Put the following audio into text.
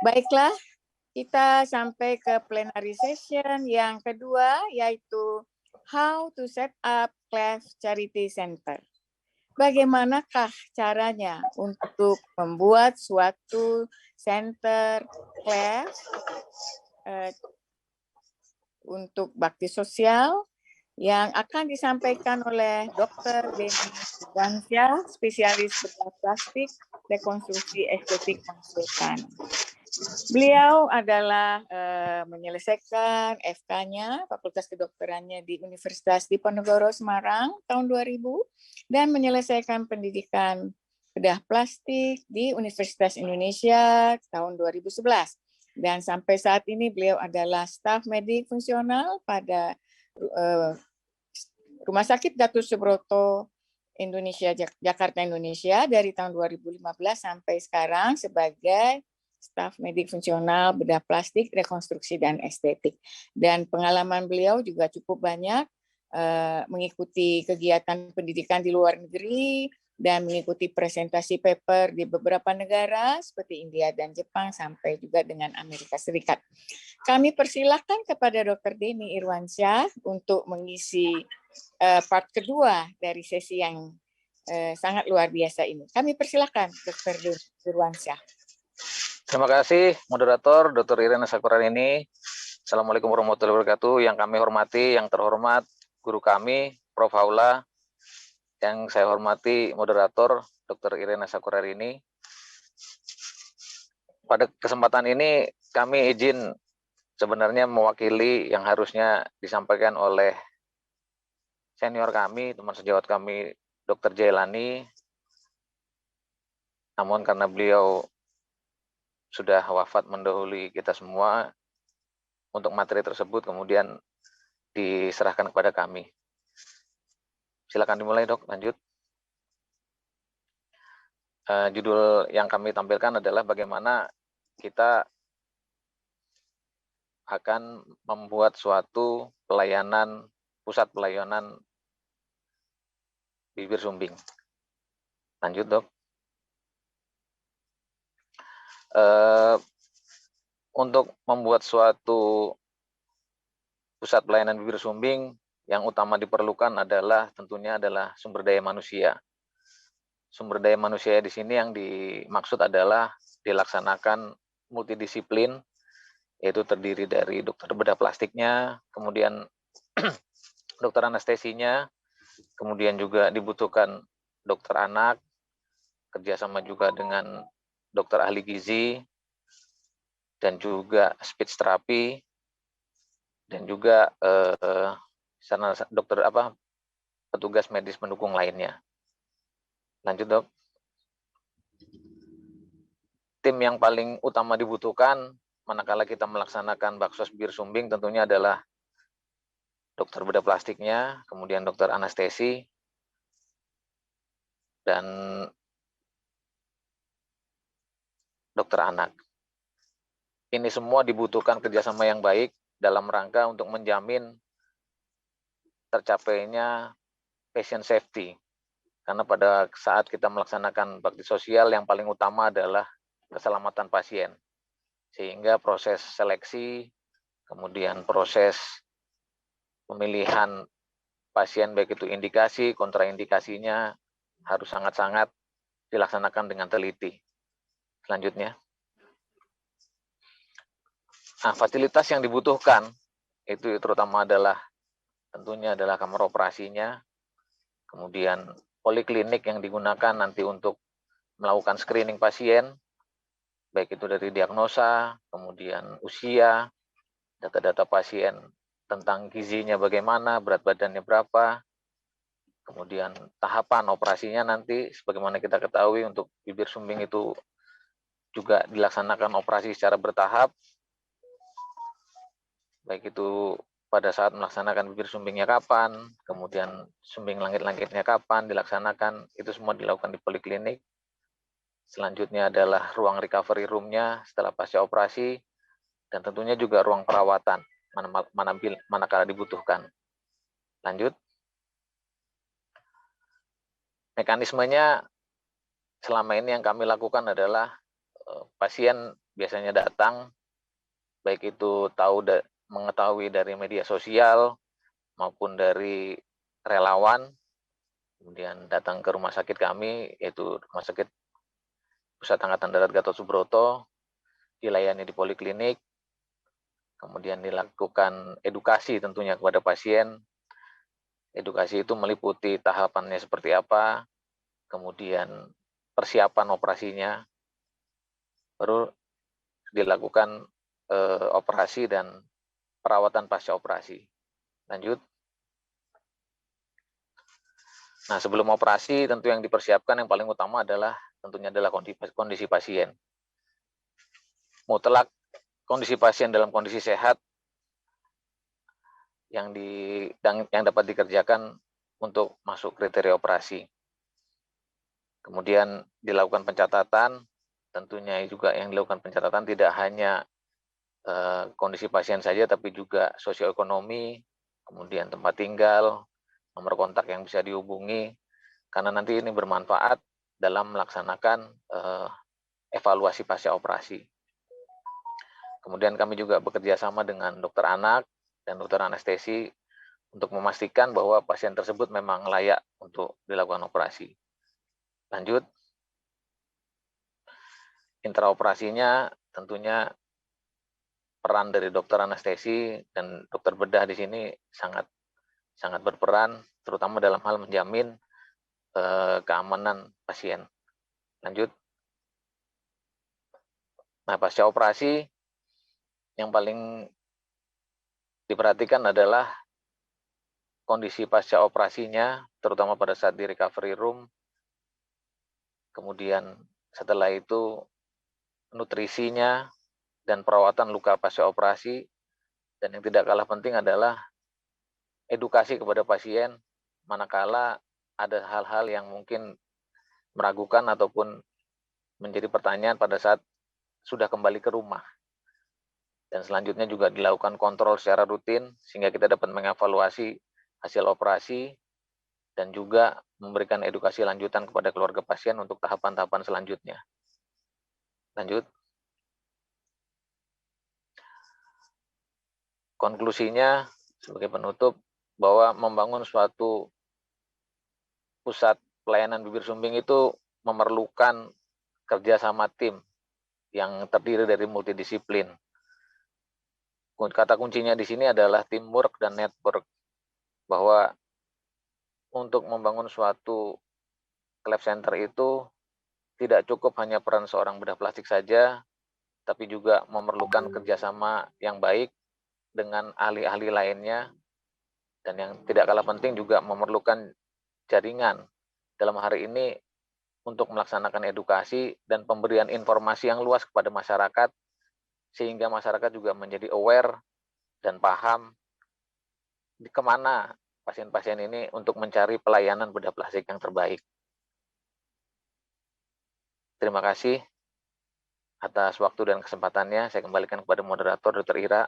Baiklah, kita sampai ke plenary session yang kedua, yaitu how to set up CLEF Charity Center. Bagaimanakah caranya untuk membuat suatu center CLEF untuk bakti sosial yang akan disampaikan oleh Dr. Denny Irwansyah, spesialis bedah plastik, rekonstruksi estetik konsultan. Beliau adalah menyelesaikan FK-nya, Fakultas Kedokterannya di Universitas Diponegoro Semarang tahun 2000 dan menyelesaikan pendidikan bedah plastik di Universitas Indonesia tahun 2011. Dan sampai saat ini beliau adalah staf medik fungsional pada Rumah Sakit Gatot Subroto Indonesia, Jakarta, Indonesia dari tahun 2015 sampai sekarang sebagai staf medik fungsional bedah plastik, rekonstruksi, dan estetik. Dan pengalaman beliau juga cukup banyak mengikuti kegiatan pendidikan di luar negeri dan mengikuti presentasi paper di beberapa negara seperti India dan Jepang sampai juga dengan Amerika Serikat. Kami persilahkan kepada Dr. Denny Irwansyah untuk mengisi part kedua dari sesi yang sangat luar biasa ini. Kami persilahkan Dr. Denny Irwansyah. Terima kasih moderator Dr. Irena Sakurarini. Assalamualaikum warahmatullahi wabarakatuh. Yang kami hormati, yang terhormat guru kami Prof. Haula, yang saya hormati moderator Dr. Irena Sakurarini. Pada kesempatan ini kami izin sebenarnya mewakili yang harusnya disampaikan oleh senior kami, teman sejawat kami Dr. Jailani. Namun karena beliau sudah wafat mendahului kita semua, untuk materi tersebut kemudian diserahkan kepada kami. Silakan dimulai, Dok, lanjut. Judul yang kami tampilkan adalah bagaimana kita akan membuat suatu pelayanan, pusat pelayanan bibir sumbing. Lanjut, Dok. Untuk membuat suatu pusat pelayanan bibir sumbing, yang utama diperlukan adalah tentunya adalah sumber daya manusia. Sumber daya manusia di sini yang dimaksud adalah dilaksanakan multidisiplin, yaitu terdiri dari dokter bedah plastiknya, kemudian dokter anestesinya, kemudian juga dibutuhkan dokter anak, kerjasama juga dengan dokter ahli gizi, dan juga speech therapy, dan juga dokter petugas medis pendukung lainnya. Lanjut, Dok. Tim yang paling utama dibutuhkan manakala kita melaksanakan baksos bibir sumbing tentunya adalah dokter bedah plastiknya, kemudian dokter anestesi, dan dokter anak. Ini semua dibutuhkan kerjasama yang baik dalam rangka untuk menjamin tercapainya patient safety. Karena pada saat kita melaksanakan bakti sosial yang paling utama adalah keselamatan pasien. Sehingga proses seleksi, kemudian proses pemilihan pasien baik itu indikasi, kontraindikasinya harus sangat-sangat dilaksanakan dengan teliti. Selanjutnya. Nah, fasilitas yang dibutuhkan itu terutama adalah tentunya adalah kamar operasinya, kemudian poliklinik yang digunakan nanti untuk melakukan screening pasien, baik itu dari diagnosa, kemudian usia, data-data pasien tentang gizinya bagaimana, berat badannya berapa, kemudian tahapan operasinya nanti, sebagaimana kita ketahui untuk bibir sumbing itu juga dilaksanakan operasi secara bertahap, baik itu pada saat melaksanakan bibir sumbingnya kapan, kemudian sumbing langit-langitnya kapan dilaksanakan, itu semua dilakukan di poliklinik. Selanjutnya adalah ruang recovery room-nya setelah pasca operasi, dan tentunya juga ruang perawatan manakala dibutuhkan. Lanjut. Mekanismenya selama ini yang kami lakukan adalah pasien biasanya datang, baik itu mengetahui dari media sosial maupun dari relawan, kemudian datang ke rumah sakit kami, yaitu Rumah Sakit Pusat Angkatan Darat Gatot Subroto, dilayani di poliklinik, kemudian dilakukan edukasi tentunya kepada pasien. Edukasi itu meliputi tahapannya seperti apa, kemudian persiapan operasinya, baru dilakukan operasi dan perawatan pasca operasi. Lanjut. Nah, sebelum operasi tentu yang dipersiapkan yang paling utama adalah tentunya adalah kondisi pasien. Mutlak kondisi pasien dalam kondisi sehat yang dapat dikerjakan untuk masuk kriteria operasi. Kemudian dilakukan pencatatan, tentunya juga yang dilakukan pencatatan tidak hanya kondisi pasien saja, tapi juga sosioekonomi, kemudian tempat tinggal, nomor kontak yang bisa dihubungi, karena nanti ini bermanfaat dalam melaksanakan evaluasi pasca operasi. Kemudian kami juga bekerja sama dengan dokter anak dan dokter anestesi untuk memastikan bahwa pasien tersebut memang layak untuk dilakukan operasi. Lanjut. Intraoperasinya tentunya peran dari dokter anestesi dan dokter bedah di sini sangat berperan, terutama dalam hal menjamin keamanan pasien. Lanjut. Nah, pasca operasi yang paling diperhatikan adalah kondisi pasca operasinya, terutama pada saat di recovery room. Kemudian setelah itu nutrisinya dan perawatan luka pasca operasi, dan yang tidak kalah penting adalah edukasi kepada pasien manakala ada hal-hal yang mungkin meragukan ataupun menjadi pertanyaan pada saat sudah kembali ke rumah. Dan selanjutnya juga dilakukan kontrol secara rutin sehingga kita dapat mengevaluasi hasil operasi dan juga memberikan edukasi lanjutan kepada keluarga pasien untuk tahapan-tahapan selanjutnya. Lanjut. Konklusinya sebagai penutup bahwa membangun suatu pusat pelayanan bibir sumbing itu memerlukan kerjasama tim yang terdiri dari multidisiplin. Kata kuncinya di sini adalah teamwork dan network, bahwa untuk membangun suatu lab center itu tidak cukup hanya peran seorang bedah plastik saja, tapi juga memerlukan kerjasama yang baik dengan ahli-ahli lainnya, dan yang tidak kalah penting juga memerlukan jaringan dalam hari ini untuk melaksanakan edukasi dan pemberian informasi yang luas kepada masyarakat, sehingga masyarakat juga menjadi aware dan paham di kemana pasien-pasien ini untuk mencari pelayanan bedah plastik yang terbaik. Terima kasih atas waktu dan kesempatannya. Saya kembalikan kepada moderator Dr. Ira.